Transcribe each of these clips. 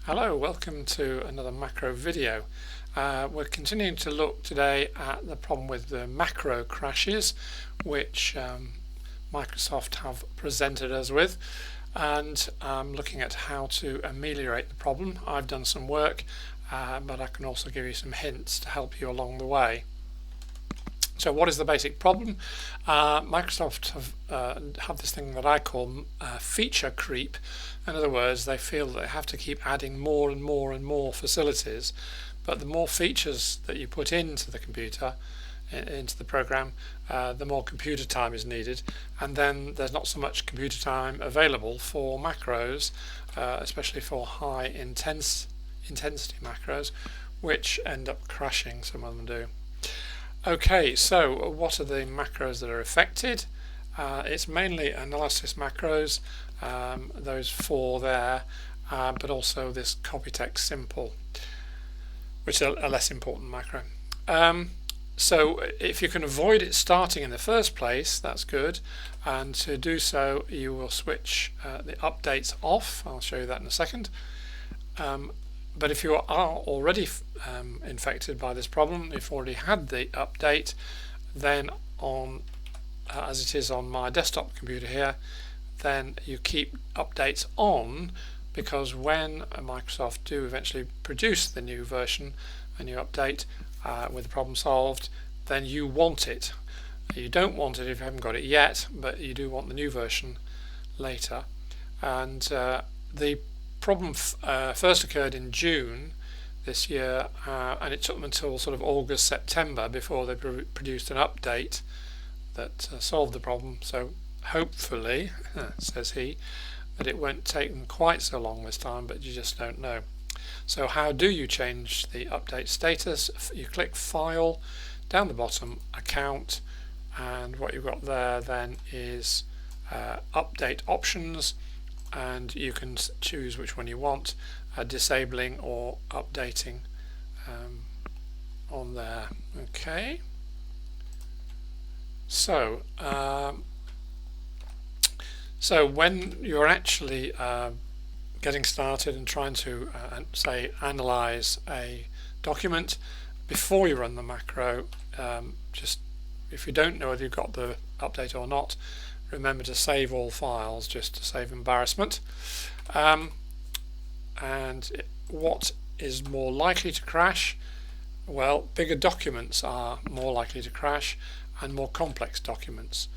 Hello, welcome to another macro video. We're continuing to look today at the problem with the macro crashes, which Microsoft have presented us with, and looking at how to ameliorate the problem. I've done some work, but I can also give you some hints to help you along the way. So what is the basic problem? Microsoft have this thing that I call feature creep. In other words, they feel that they have to keep adding more and more and more facilities, but the more features that you put into the computer, into the program, the more computer time is needed, and then there's not so much computer time available for macros, especially for high intensity macros, which end up crashing. Some of them do. Okay, so what are the macros that are affected? It's mainly analysis macros, those four there, but also this copy text simple, which is a less important macro. So if you can avoid it starting in the first place, that's good, and to do so you will switch the updates off. I'll show you that in a second. But if you are already infected by this problem, if you've already had the update, then on as it is on my desktop computer here, then you keep updates on, because when Microsoft do eventually produce the new version, a new update with the problem solved, then you want it. You don't want it if you haven't got it yet, but you do want the new version later. And the problem first occurred in June this year, and it took them until sort of August, September before they produced an update that solved the problem. So hopefully, says he, that it won't take them quite so long this time, but you just don't know. So how do you change the update status? You click File, down the bottom, Account, and what you've got there then is Update Options, and you can choose which one you want, disabling or updating on there. Okay. So when you're actually getting started and trying to say analyze a document, before you run the macro, just if you don't know whether you've got the update or not, remember to save all files just to save embarrassment. And what is more likely to crash? Well, bigger documents are more likely to crash, and more complex documents.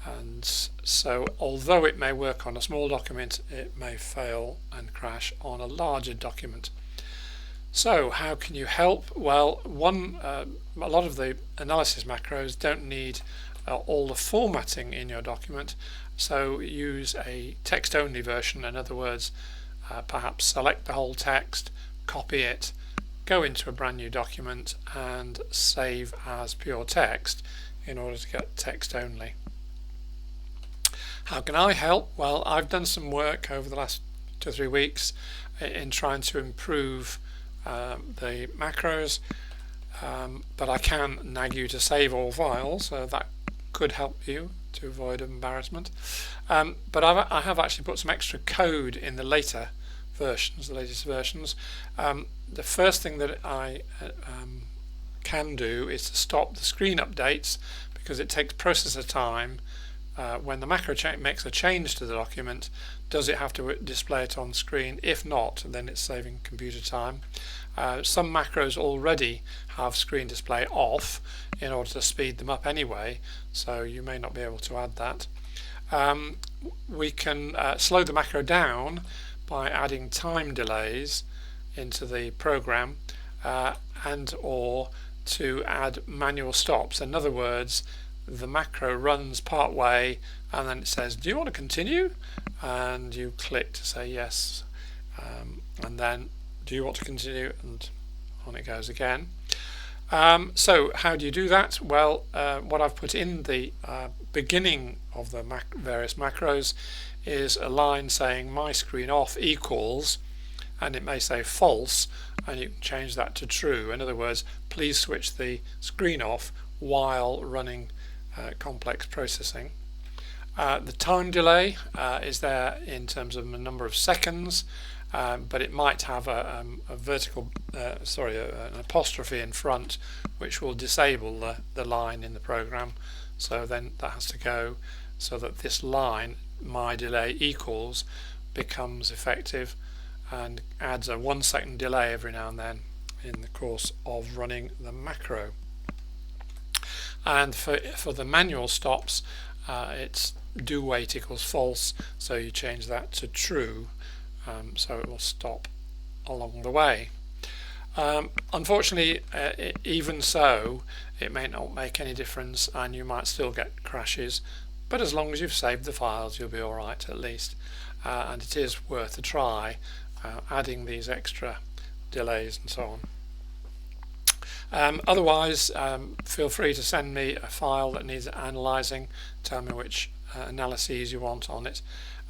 And so although it may work on a small document, it may fail and crash on a larger document. So how can you help? Well, a lot of the analysis macros don't need all the formatting in your document, so use a text-only version. In other words, perhaps select the whole text, copy it, go into a brand new document and save as pure text in order to get text only. How can I help? Well, I've done some work over the last 2 or 3 weeks in trying to improve the macros, but I can nag you to save all files, so that could help you to avoid embarrassment. But I have actually put some extra code in the later versions, the latest versions. The first thing that I can do is to stop the screen updates, because it takes processor time. When the macro makes a change to the document, does it have to display it on screen? If not, then it's saving computer time. Some macros already have screen display off in order to speed them up anyway, so you may not be able to add that. We can slow the macro down by adding time delays into the program, and or to add manual stops. In other words, the macro runs part way and then it says, do you want to continue? And you click to say yes, and then do you want to continue, and on it goes again. So how do you do that? Well, what I've put in the beginning of the various macros is a line saying my screen off equals, and it may say false, and you can change that to true. In other words, please switch the screen off while running complex processing. The time delay is there in terms of the number of seconds, but it might have a vertical, an apostrophe in front, which will disable the line in the program. So then that has to go so that this line, my delay equals, becomes effective and adds a 1 second delay every now and then in the course of running the macro. And for the manual stops, it's do wait equals false, so you change that to true, so it will stop along the way. Unfortunately, even so, it may not make any difference and you might still get crashes, but as long as you've saved the files, you'll be alright at least. And it is worth a try, adding these extra delays and so on. Otherwise, feel free to send me a file that needs analysing. Tell me which analyses you want on it.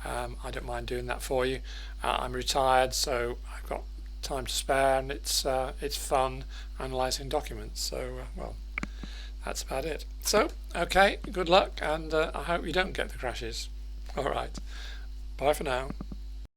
I don't mind doing that for you. I'm retired, so I've got time to spare, and it's fun analysing documents. So well, that's about it. So okay, good luck, and I hope you don't get the crashes. All right, bye for now.